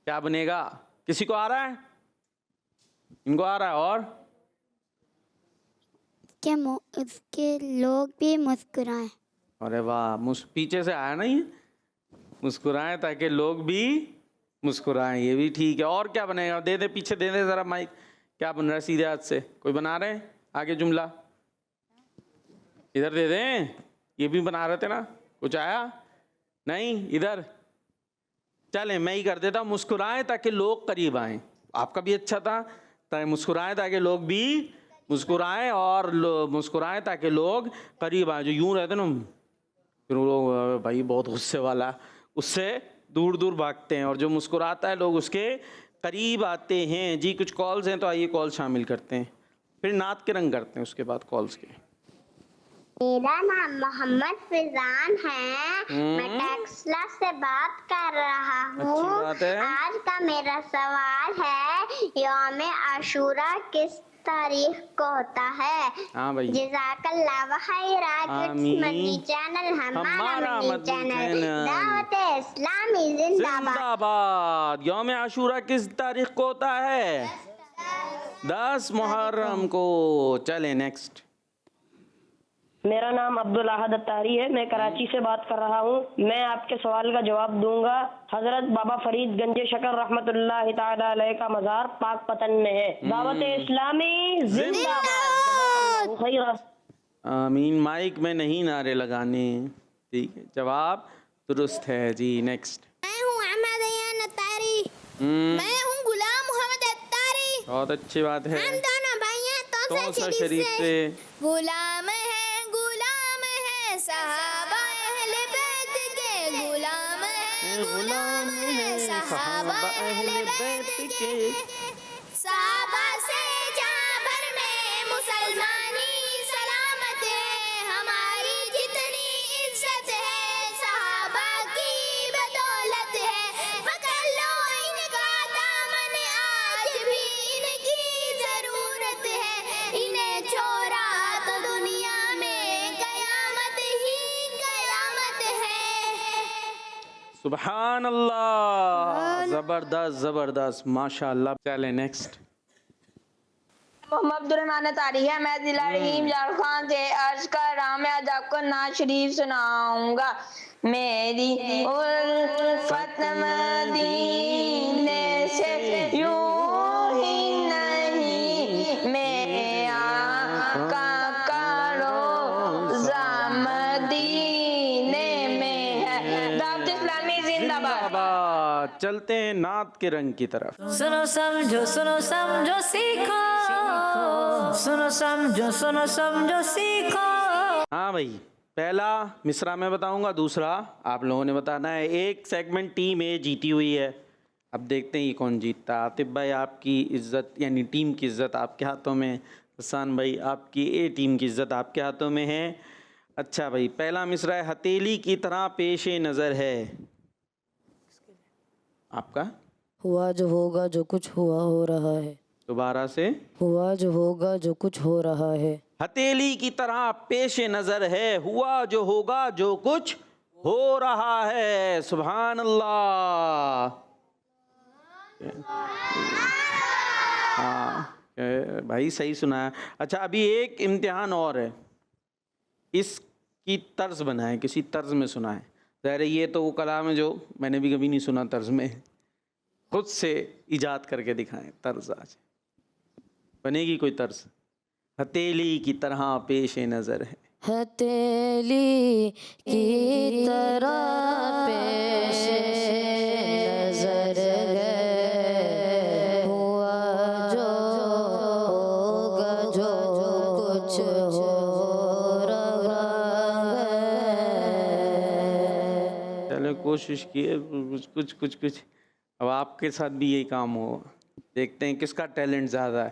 Speaker 2: क्या बनेगा? किसी को आ रहा है? इनको आ रहा है? और
Speaker 3: क्या उसके लोग भी मुस्कुराएं।
Speaker 2: अरे वाह, पीछे से आया ना ये, मुस्कुराएं ताकि लोग भी मुस्कुराएं, ये भी ठीक है। और क्या बनेगा? दे दे, पीछे दे दे जरा माइक। क्या बन रहा है सीधे हाथ से? कोई बना रहे हैं आगे जुमला? इधर दे दें, ये भी बना रहे थे ना। कुछ आया नहीं? इधर चले, मैं ही कर देता हूँ। मुस्कुराएं ताकि लोग करीब आएं। आपका भी अच्छा था, मुस्कुराएं ताकि लोग भी मुस्कुराएं, और मुस्कुराएं ताकि लोग करीब आए। जो यूं रहते ना, फिर वो लोग भाई बहुत गुस्से वाला, उससे दूर दूर भागते हैं, और जो मुस्कुराता है लोग उसके करीब आते हैं। जी, कुछ कॉल्स हैं तो आइए कॉल शामिल करते हैं, फिर नात के रंग करते हैं उसके बाद कॉल्स के।
Speaker 4: मेरा नाम मोहम्मद फिजान है। मैं टेक्सला से बात कर रहा हूँ।
Speaker 2: अच्छी बात है।
Speaker 4: आज का मेरा सवाल है, यौम आशूरा किस तारीख को होता है?
Speaker 2: हाँ भाई।
Speaker 4: जज़ाकल्लाह खैरा।
Speaker 2: आमीन।
Speaker 4: मदनी चैनल हमारा मदनी चैनल।
Speaker 2: चैनल।
Speaker 4: दावत इस्लामी जिंदाबाद।
Speaker 2: जिंदाबाद। यौम आशूरा किस तारीख को होता है? 10 मुहर्रम को। चले नेक्स्ट।
Speaker 5: मेरा नाम अब्दुल अहद अत्तारी है। मैं कराची से बात कर रहा हूँ। मैं आपके सवाल का जवाब दूंगा। हजरत बाबा फरीद गंजे शकर रहमतुल्लाह ताला अलैह का मज़ार पाक पतन में है। दावत इस्लामी जिंदाबाद। खैर।
Speaker 2: आमीन। माइक में नहीं नारे लगाने। ठीक है, जवाब दुरुस्त है जी। नेक्स्ट।
Speaker 6: मैं हूँ अहमद अयान अत्तारी। मैं हूँ गुलाम मोहम्मद अत्तारी।
Speaker 2: बहुत अच्छी बात है।
Speaker 6: हम दोनों भाई हैं
Speaker 2: तौसा शरीफ से।
Speaker 6: गुलाम है सहाबा अहले बैत के। गुलाम है सहाबा अहले बैत के। सहाबा से जहाँ भर में मुसलमानी सलामत है। हमारी जितनी इज्जत है सहाबा की बदौलत है। पकड़ लो इनका दामन, आज भी इनकी जरूरत है। इन्हें छोड़ा तो दुनिया में कयामत ही कयामत है।
Speaker 2: सुभान अल्लाह। जबरदस्त जबरदस्त, माशाअल्लाह। चले नेक्स्ट।
Speaker 7: मोहम्मद अब्दुलरहमान तारी है। मैं जिला रहीम झारखंड से अर्ज कर रहा हूँ। मैं आज आपको नात शरीफ सुनाऊंगा। मेरी उल्फत मदीने से यूं ही नहीं, मेरे आका का रोज़ा मदीने में है। दावत इस्लामी जिंदाबाद।
Speaker 2: जिंदाबाद। चलते हैं नात के रंग की तरफ।
Speaker 1: सुनो समझो सीखो। सुनो समझो सीखो।
Speaker 2: हाँ भाई, पहला मिसरा मैं बताऊंगा, दूसरा आप लोगों ने बताना है। एक सेगमेंट टीम ए जीती हुई है। अब देखते हैं ये कौन जीतता है। आतिफ भाई, आपकी इज्जत यानी टीम की इज्जत आपके हाथों में। हसन भाई, आपकी ए टीम की इज्जत आपके हाथों में है। अच्छा भाई, पहला मिसरा है, हथेली की तरह पेशे नज़र है। आपका
Speaker 1: हुआ जो होगा जो कुछ हुआ हो रहा है।
Speaker 2: दोबारा से।
Speaker 1: हुआ जो होगा जो कुछ हो रहा है।
Speaker 2: हथेली की तरह पेशे नज़र है, हुआ जो होगा जो कुछ हो रहा है। सुभान अल्लाह। हाँ भाई, सही सुना है। अच्छा, अभी एक इम्तिहान और है। इसकी तर्ज बनाए, किसी तर्ज में सुना है। ज़ाहिर है ये तो वो कलाम है जो मैंने भी कभी नहीं सुना तर्ज में। खुद से इजाद करके दिखाएं तर्ज। आज बनेगी कोई तर्ज। हथेली की तरह पेशे नज़र है।
Speaker 1: हथेली की तरह पेशे नजर है। हुआ जो होगा जो कुछ हो रहा है।
Speaker 2: चलो कोशिश किए, कुछ। अब आपके साथ भी यही काम हो। देखते हैं किसका टैलेंट ज़्यादा है।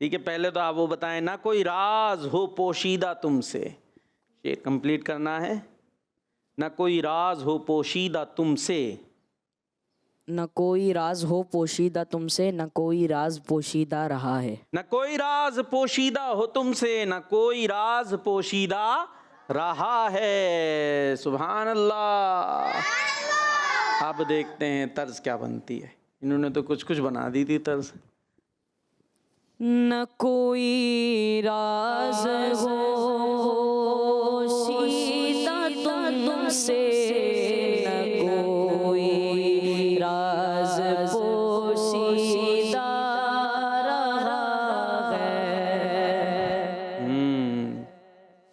Speaker 2: ठीक है, पहले तो आप वो बताएं। ना कोई राज हो पोशीदा तुमसे, ये कंप्लीट करना है। ना कोई राज हो पोशीदा तुमसे।
Speaker 1: न कोई राज हो पोशीदा तुमसे, न कोई राज पोशीदा रहा है।
Speaker 2: न कोई राज पोशीदा हो तुमसे, न कोई राज पोशीदा रहा है। सुभान अल्लाह। अब देखते हैं तर्ज क्या बनती है। इन्होंने तो कुछ बना दी थी तर्ज।
Speaker 1: न कोई राज हो पोशीदा तुमसे, न कोई राज पोशीदा रहा है।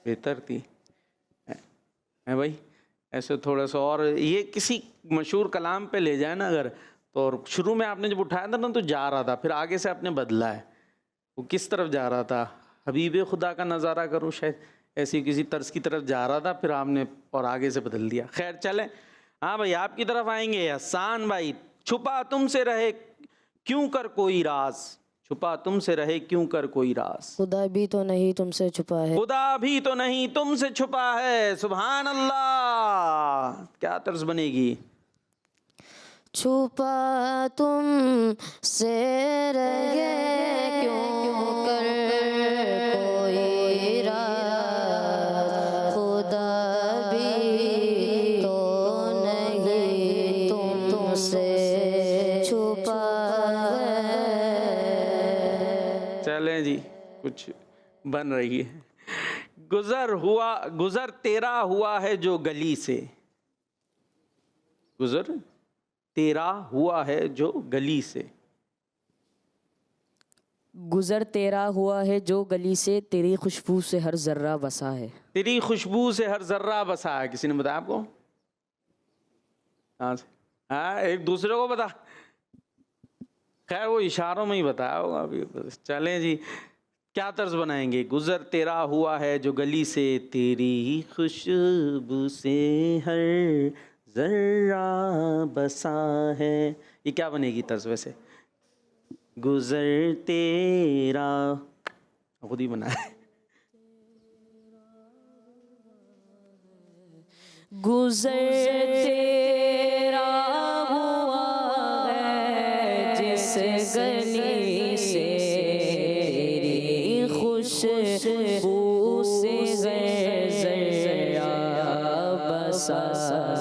Speaker 2: बेहतर थी है भाई। ऐसे थोड़ा सा और ये किसी मशहूर कलाम पे ले जाए ना अगर, तो और शुरू में आपने जब उठाया था ना तो जा रहा था, फिर आगे से आपने बदला है। वो किस तरफ जा रहा था? हबीब खुदा का नज़ारा करो, शायद ऐसी किसी तर्ज की तरफ जा रहा था, फिर आपने और आगे से बदल दिया। खैर चले, हाँ भाई आपकी तरफ आएंगे। हसान भाई, छुपा तुमसे रहे क्यों कर कोई राज, छुपा तुमसे रहे क्यों कर कोई राज।
Speaker 1: खुदा भी तो नहीं तुमसे छुपा है।
Speaker 2: खुदा भी तो नहीं तुमसे छुपा है। सुभान अल्लाह। क्या तर्ज बनेगी?
Speaker 1: छुपा तुम से रहे क्यों कर कोई राज, खुदा भी तो नहीं तुमसे छुपा है।
Speaker 2: चलें जी, कुछ बन रही है। गुजर तेरा हुआ है जो गली से। गुजर तेरा हुआ है जो गली से।
Speaker 1: गुजर तेरा हुआ है जो गली से, तेरी खुशबू से हर जर्रा बसा है।
Speaker 2: तेरी खुशबू से हर जर्रा बसा है। किसी ने बताया आपको? हाँ हाँ, एक दूसरे को बता। खैर वो इशारों में ही बताया होगा अभी। चलें जी, क्या तर्ज बनाएंगे? गुजर तेरा हुआ है जो गली से, तेरी खुशबू से हर जर्रा बसा है। ये क्या बनेगी तर्ज वैसे? गुजर तेरा, खुद ही बना है।
Speaker 1: गुजर तेरा हुआ है जिस गली से, तेरी खुशबू से जर्रा बसा।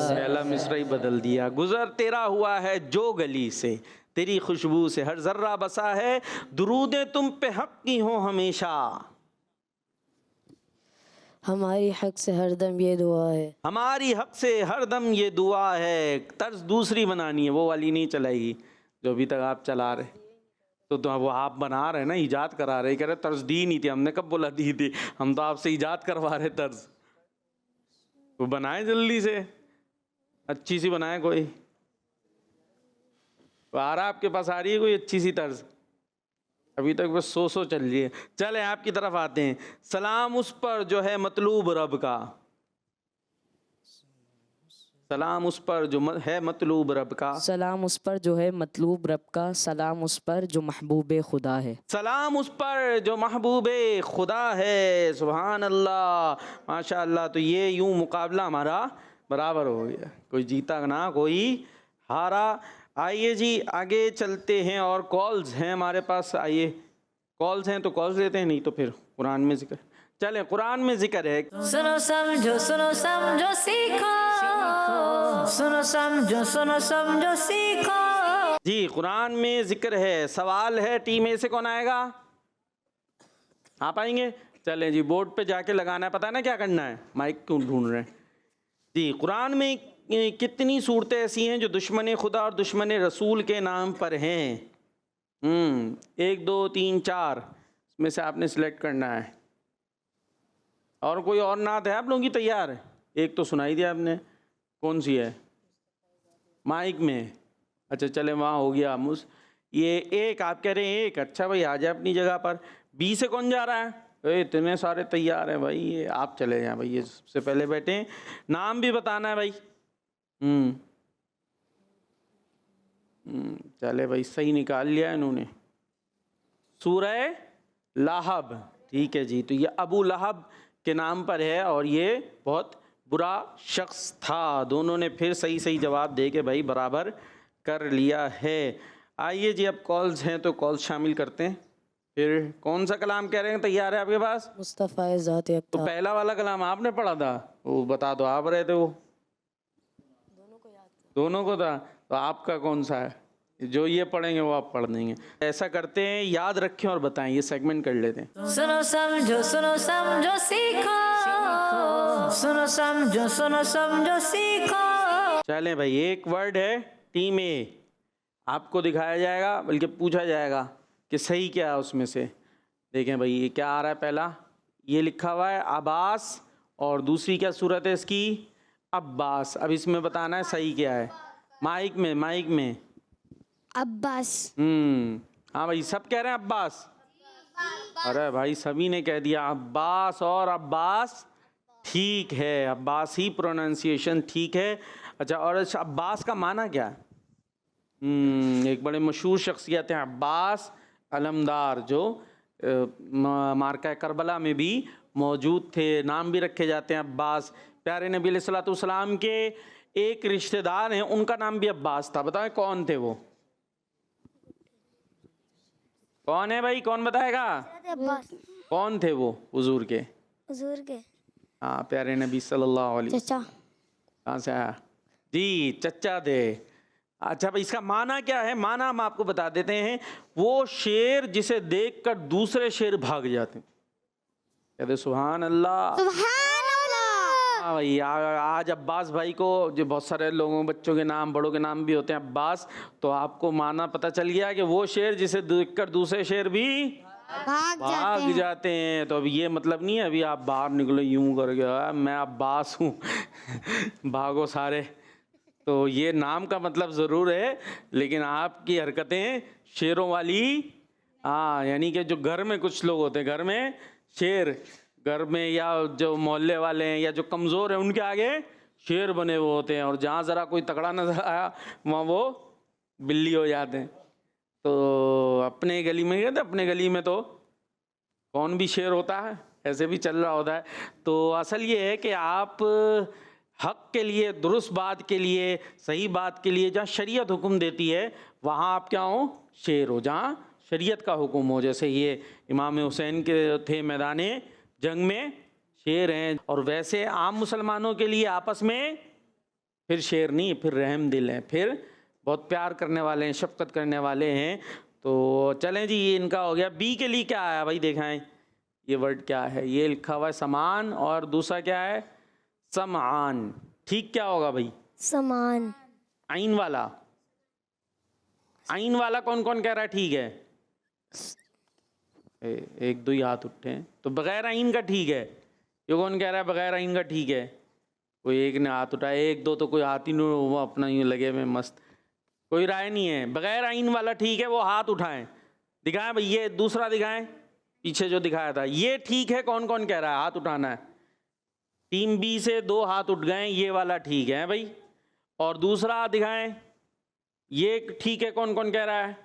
Speaker 2: पहला मिसरा ही बदल दिया। गुजर तेरा हुआ है जो गली से, तेरी खुशबू से हर जर्रा बसा है। दुरूदें तुम पे हक की हो हमेशा।
Speaker 1: हमारी हक से हरदम ये दुआ है।
Speaker 2: हमारी हक से हरदम ये दुआ है। तर्ज दूसरी बनानी है, वो वाली नहीं चलाएगी जो अभी तक आप चला रहे। तो वो आप बना रहे ना, ईजाद करा रहे। कह रहे तर्ज दी नहीं थी। हमने कब बोला दी थी? हम तो आपसे ईजाद करवा रहे तर्ज। वो बनाए जल्दी से, अच्छी सी बनाए कोई। तो आ रहा आपके पास, आ रही है कोई अच्छी सी तर्ज? अभी तक बस सो चल रही है। चले आपकी तरफ आते हैं। सलाम उस पर जो है मतलूब रब का। सलाम उस पर जो है मतलूब रब का।
Speaker 1: सलाम उस पर जो है मतलूब रब का, सलाम उस पर जो महबूब खुदा है।
Speaker 2: सलाम उस पर जो महबूब खुदा है। सुभान अल्लाह, माशा अल्लाह। तो ये यूं मुकाबला हमारा बराबर हो गया। कोई जीता ना कोई हारा। आइए जी आगे चलते हैं। और कॉल्स हैं हमारे पास। आइए, कॉल्स हैं तो कॉल्स लेते हैं, नहीं तो फिर कुरान में जिक्र। चले, कुरान में जिक्र है।
Speaker 1: सुनो समझो सीखो, सुनो समझो सीखो।
Speaker 2: जी, कुरान में जिक्र है। सवाल है, टीम ए से कौन आएगा? आप आएंगे? चलें जी, बोर्ड पे जाके लगाना है। पता है ना क्या करना है? माइक क्यों ढूंढ रहे हैं जी? कुरान में कितनी सूरतें ऐसी हैं जो दुश्मन खुदा और दुश्मन रसूल के नाम पर हैं? 1 2 3 4 में से आपने सिलेक्ट करना है। और कोई और नात है आप लोगों की तैयार? एक तो सुनाई दिया आपने, कौन सी है? माइक में। अच्छा चले, वहाँ हो गया मुझ। ये एक आप कह रहे हैं एक। अच्छा भाई, आ जाए अपनी जगह पर। बी से कौन जा रहा है? इतने सारे तैयार हैं भाई। ये आप चले जाएं भाई, ये सबसे पहले बैठे हैं। नाम भी बताना है भाई। चले भाई, सही निकाल लिया इन्होंने। सूरह लहब, ठीक है जी। तो ये अबू लहब के नाम पर है और ये बहुत बुरा शख्स था। दोनों ने फिर सही सही जवाब दे के भाई बराबर कर लिया है। आइए जी, अब कॉल्स हैं तो कॉल्स शामिल करते हैं। फिर कौन सा कलाम कह रहे हैं तैयार है आपके पास?
Speaker 1: मुस्तफ़ा ज़ात
Speaker 2: तो
Speaker 1: यकता।
Speaker 2: पहला वाला कलाम आपने पढ़ा था, वो बता दो। आप रहे थे वो? दोनों को था। तो आपका कौन सा है? जो ये पढ़ेंगे वो आप पढ़ देंगे। ऐसा करते हैं, याद रखें और बताएं। ये सेगमेंट कर लेते हैं।
Speaker 1: सुनो समझो सीखो, सुनो समझो सीखो।
Speaker 2: चलें भाई, एक वर्ड है टीम ए। आपको दिखाया जाएगा, बल्कि पूछा जाएगा कि सही क्या है उसमें से। देखें भाई, ये क्या आ रहा है? पहला ये लिखा हुआ है अब्बास, और दूसरी क्या सूरत है इसकी? अब्बास। अब इसमें बताना है सही क्या है। माइक में
Speaker 3: अब्बास।
Speaker 2: हाँ भाई, सब कह रहे हैं अब्बास। अरे भाई, सभी ने कह दिया अब्बास। और अब्बास ठीक है, अब्बास ही प्रोनाउंसिएशन ठीक है। अच्छा, और अब्बास का माना क्या है? एक बड़े मशहूर शख्सियत हैं अब्बास अलमदार जो मार्का करबला में भी मौजूद थे, नाम भी रखे जाते हैं अब्बास। प्यारे नबी अलैहिस्सलाम के एक रिश्तेदार हैं, उनका नाम भी अब्बास था। बताएं कौन थे वो? कौन है भाई, कौन बताएगा?
Speaker 3: अब्बास
Speaker 2: कौन थे वो हुजूर के?
Speaker 3: हुजूर के
Speaker 2: हाँ, प्यारे नबी सल्लल्लाहु अलैहि
Speaker 3: चचा।
Speaker 2: कहाँ से आया जी? चचा थे। अच्छा भाई, इसका माना क्या है? माना हम आपको बता देते हैं। वो शेर जिसे देखकर दूसरे शेर भाग जाते हैं। कहते सुभान अल्लाह।
Speaker 3: सुभान अल्लाह।
Speaker 2: हाँ भाई, आज अब्बास भाई को, जो बहुत सारे लोगों बच्चों के नाम, बड़ों के नाम भी होते हैं अब्बास, तो आपको माना पता चल गया कि वो शेर जिसे देखकर दूसरे शेर भी भाग जाते हैं। तो अब ये मतलब नहीं है अभी आप बाहर निकलो यूं कर गया मैं अब्बास हूँ भागो सारे। तो ये नाम का मतलब ज़रूर है, लेकिन आपकी हरकतें शेरों वाली। हाँ, यानी कि जो घर में कुछ लोग होते हैं, घर में शेर, घर में या जो मोहल्ले वाले हैं या जो कमज़ोर हैं उनके आगे शेर बने हुए होते हैं, और जहाँ ज़रा कोई तगड़ा नजर आया वहाँ वो बिल्ली हो जाते हैं। तो अपने गली में कहते, अपने गली में तो कौन भी शेर होता है, ऐसे भी चल रहा होता है। तो असल ये है कि आप हक के लिए, दुरुस्त बात के लिए, सही बात के लिए, जहाँ शरीयत हुक्म देती है वहाँ आप क्या हो? शेर हो। जहाँ शरीयत का हुक्म हो, जैसे ये इमाम हुसैन के थे मैदाने जंग में, शेर हैं। और वैसे आम मुसलमानों के लिए आपस में फिर शेर नहीं, फिर रहम दिल हैं, फिर बहुत प्यार करने वाले हैं, शफकत करने वाले हैं। तो चलें जी, ये इनका हो गया। बी के लिए क्या आया भाई, दिखाएं ये वर्ड क्या है? ये लिखा हुआ है समान, और दूसरा क्या है? समान। ठीक क्या होगा भाई?
Speaker 3: समान।
Speaker 2: आइन वाला, आइन वाला कौन कौन कह रहा है ठीक है? एक दो ही हाथ उठे हैं। तो बगैर आइन का ठीक है? ये कौन कह रहा है बगैर आइन का ठीक है? कोई एक ने हाथ उठाया, एक दो तो कोई हाथ ही नहीं, वो अपना यूँ लगे में मस्त, कोई राय नहीं है। बगैर आइन वाला ठीक है, वो हाथ उठाएं, दिखाएं भाई। ये दूसरा दिखाएं, पीछे जो दिखाया था, ये ठीक है? कौन कौन कह रहा है? हाथ उठाना है। टीम बी से 2 हाथ उठ गए, ये वाला ठीक है भाई। और दूसरा दिखाएं, ये ठीक है? कौन कौन कह रहा है?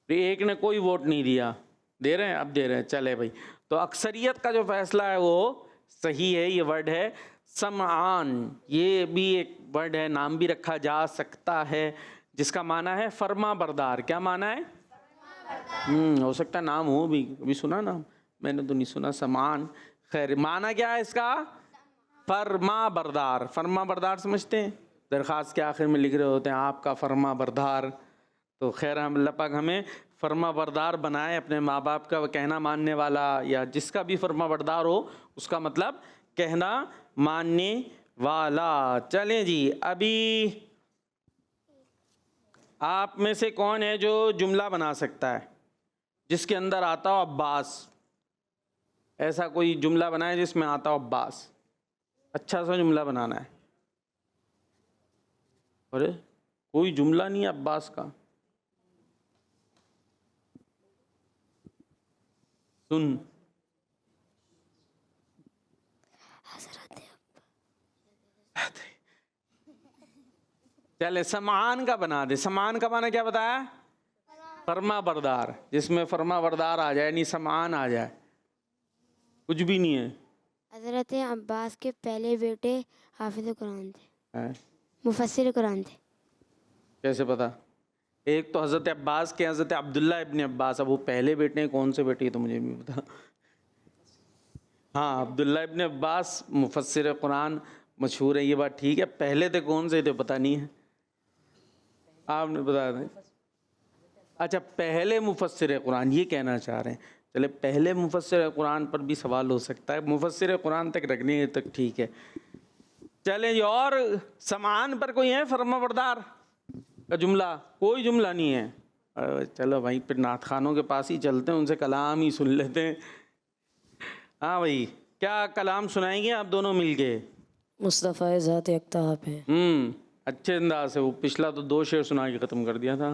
Speaker 2: एक ने कोई वोट नहीं दिया, दे रहे हैं? अब दे रहे हैं, चले भाई। तो अक्सरियत का जो फैसला है वो सही है। ये वर्ड है समान। ये भी एक वर्ड है, नाम भी रखा जा सकता है, जिसका माना है फर्मा बरदार। क्या माना है? हो सकता है नाम हो भी, कभी सुना नाम? मैंने तो नहीं सुना। समान। खैर, माना क्या है इसका? फर्मा बरदार। फर्मा बरदार समझते हैं? दरख्वास्त के आखिर में लिख रहे होते हैं आपका फर्मा बरदार। तो खैर, हम अल्लाह पाक हमें फर्मा बरदार बनाए, अपने माँ बाप का कहना मानने वाला, या जिसका भी फर्मा बरदार हो उसका मतलब कहना मानने वाला। चलें जी, अभी आप में से कौन है जो जुमला बना सकता है जिसके अंदर आता हो अब्बास? ऐसा कोई जुमला बनाए जिसमें आता हो अब्बास। अच्छा सा जुमला बनाना है। अरे कोई जुमला नहीं है अब्बास का। सुन, चले समान का बना दे। समान का माना क्या बताया? फर्मा बरदार। जिसमें फर्मा बरदार आ जाए, नहीं समान आ जाए, कुछ भी नहीं है।
Speaker 3: हजरत अब्बास के पहले बेटे हाफिज कुरान थे,
Speaker 2: है?
Speaker 3: मुफस्सिर कुरान थे।
Speaker 2: कैसे पता? एक तो हज़रत अब्बास के हज़रत अब्दुल्ला इब्न अब्बास। अब वो पहले बेटे हैं, कौन से बेटे हैं तो मुझे नहीं पता। हाँ, अब्दुल्ला इब्न अब्बास मुफस्सिर कुरान मशहूर है, ये बात ठीक है। पहले थे कौन से थे पता नहीं है, आपने बता दें। अच्छा, पहले मुफस्सिर कुरान ये कहना चाह रहे हैं। चले, पहले मुफस्सिर कुरान पर भी सवाल हो सकता है, मुफस्सिर कुरान तक रखने तक ठीक है। चलें जी, और समान पर कोई है फर्मा बरदार का जुमला? कोई जुमला नहीं है। चलो भाई, फिर नात खानों के पास ही चलते हैं, उनसे कलाम ही सुन लेते हैं। हाँ भाई, क्या कलाम सुनाएंगे आप दोनों मिलके?
Speaker 1: मुस्तफ़ा ज़ात यकता आप हैं।
Speaker 2: अच्छे अंदाज से। वो पिछला तो 2 शेर सुना के ख़त्म कर दिया था।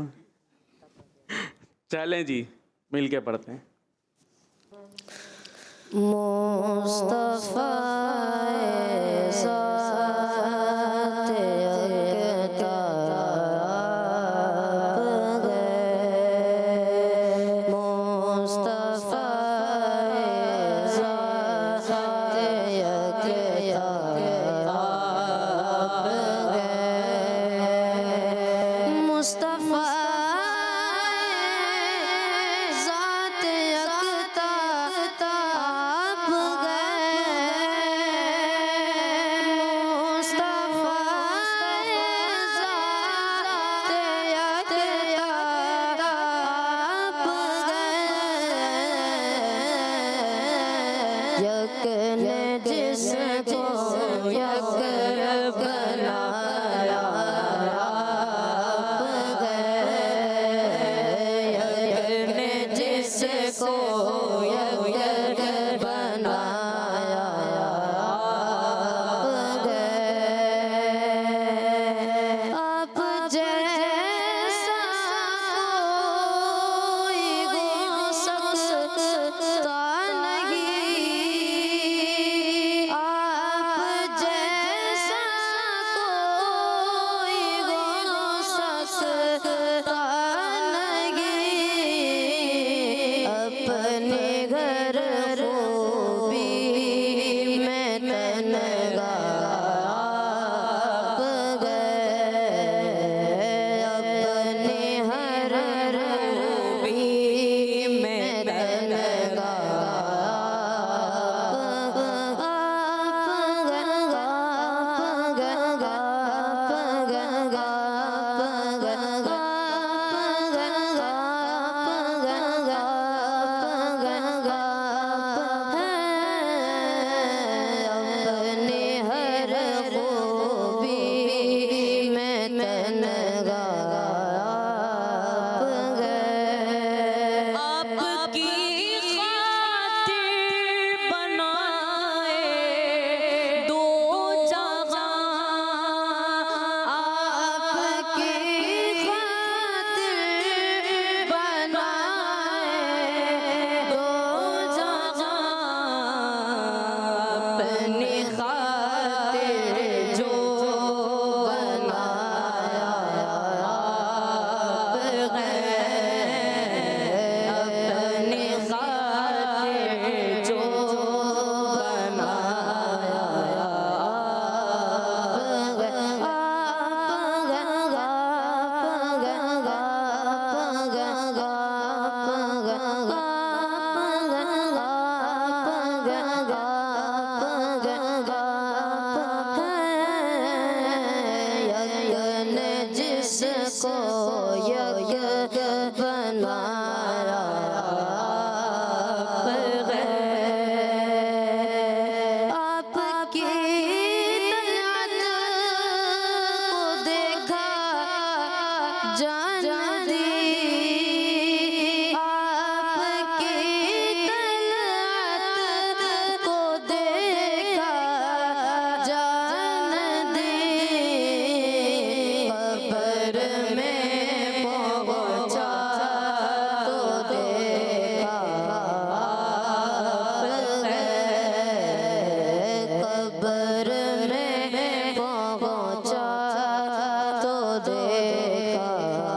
Speaker 2: चलें जी, मिलके पढ़ते हैं।
Speaker 1: मुस्तफ़ा ज़ात यकता आप हैं, जिसको यक बनाया आप गए, यक ने जिसको यक बनाया आप गए। आप जैसा कोई हो सकता नहीं, आप जैसा कोई हो सकता नहीं। अपने घर खूबी में तनगा आप गए, अपने हर खूबी में तनगा अपने हर खूबी में तनगा आप गए। आपकी खातिर बनाए दो जहां, आपकी खातिर बनाए दो जहां, अपनी खातिर जो बनाया आप गए, अपनी खातिर जो बनाया आप गए। जिसको यक बनाया आप गए। आपकी तलत को देखा जान दी, आपकी तलत को देखा जान दी। कब्र में पहुंचा तो देखा आप गए, कब्र में पहुंचा तो देखा आप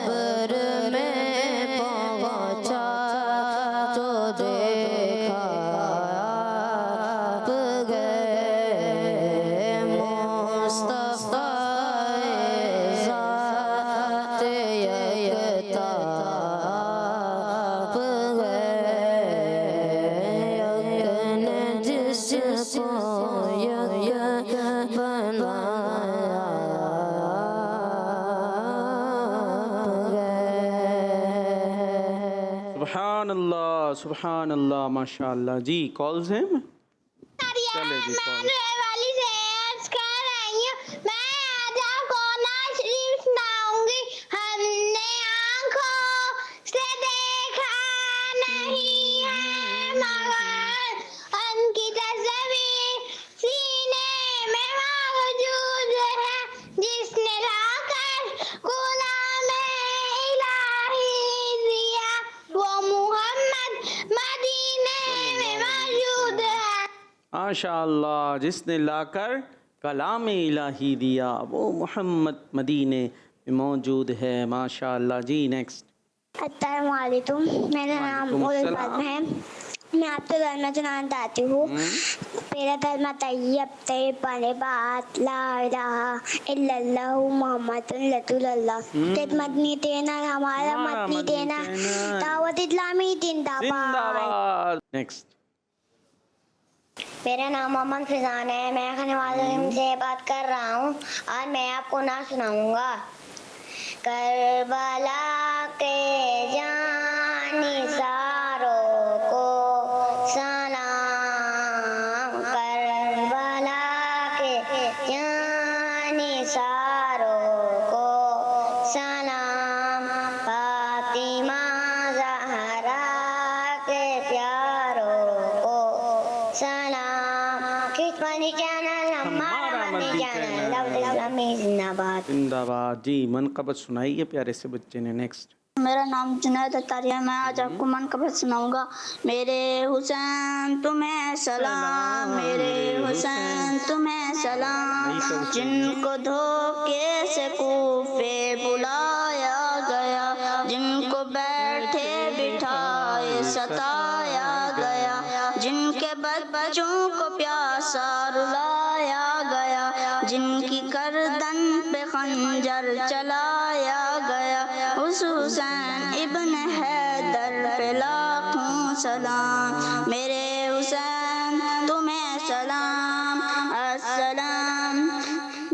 Speaker 1: कब्र में पहुंचा तो देखा आप गए। मुस्तफा ज़ात यकता आप गए, यक ने जिसको यक बनाया आप गए।
Speaker 2: सुभान अल्लाह माशाअल्लाह। जी कॉल्स हैं, चले जी कॉल।
Speaker 4: वाली से अर्ज कर रही हूँ, मैं आज आपको नाज़ शरीफ सुनाऊंगी। हमने आँखों से देखा नहीं है मगर उनकी तस्वीर सीने में मौजूद है, जिसने लाकर गुलाम इलाही दिया वो मोहम्मद मदीने में मौजूद है।
Speaker 2: माशाअल्लाह, जिसने लाकर कलाम इलाही दिया वो मोहम्मद मदीने में मौजूद है। माशाअल्लाह। जी नेक्स्ट।
Speaker 4: अस्सलामुअलैकुम, मेरा नाम
Speaker 2: वालेकुम
Speaker 4: उल
Speaker 2: अस्सलाम।
Speaker 4: फज़ल है मैं आपको धर्म सुनाना चाहती हूँ। मेरा धर्म तैयब तैयब पने बात ला इलाहा इल्लल्लाहु मुहम्मदुर रसूलुल्लाह। तेज मदनी देना हमारा मदनी देना दावत इस्लामी जिंदाबाद।
Speaker 2: जिंदाबाद। नेक्स्ट।
Speaker 4: मेरा नाम मोहम्मद फिजान है। मैं खाने वाले से बात कर रहा हूँ। आज मैं आपको ना सुनाऊंगा। करबला के जानिसारों को सलाम। करबला के जानिसारों को सलाम। फातिमा ज़हरा के प्यारों को सलाम। किस मदनी चैनल हमारा मदनी चैनल दावत इस्लामी जिंदाबाद।
Speaker 2: जिंदाबाद जी। मनकबत सुनाइए प्यारे से बच्चे ने। नेक्स्ट।
Speaker 8: मेरा नाम जुनैद अत्तारी है। मैं आज आपको मनकबत सुनाऊंगा। मेरे हुसैन तुम्हें सलाम, मेरे हुसैन तुम्हें सलाम। जिनको धोखे से कूफे बुलाया गया, जिनको बैठे बिठाए सताया गया, जिनके बच्चों को प्यासा रुलाया गया, जिनकी गर्दन पे खंजर चलाया गया, उस हुसैन इब्न हैदर पे लाखों सलाम। मेरे हुसैन तुम्हें सलाम, अस्सलाम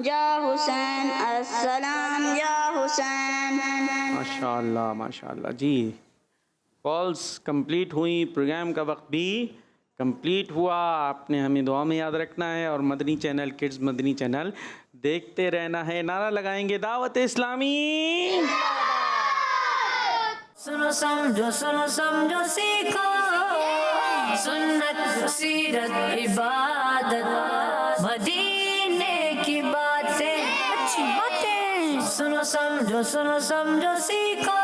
Speaker 8: या हुसैन, अस्सलाम या हुसैन।
Speaker 2: माशाल्लाह माशाल्लाह जी। कॉल्स कंप्लीट हुई, प्रोग्राम का वक्त भी कंप्लीट हुआ। आपने हमें दुआ में याद रखना है और Madani channel kids Madani channel देखते रहना है। नारा लगाएंगे दावत इस्लामी।
Speaker 9: सुनो समझो सीखो सुन्नत सीरत इबादत मदीने की बातें अच्छी बातें। सुनो समझो सीखो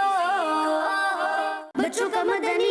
Speaker 9: बच्चों का मदनी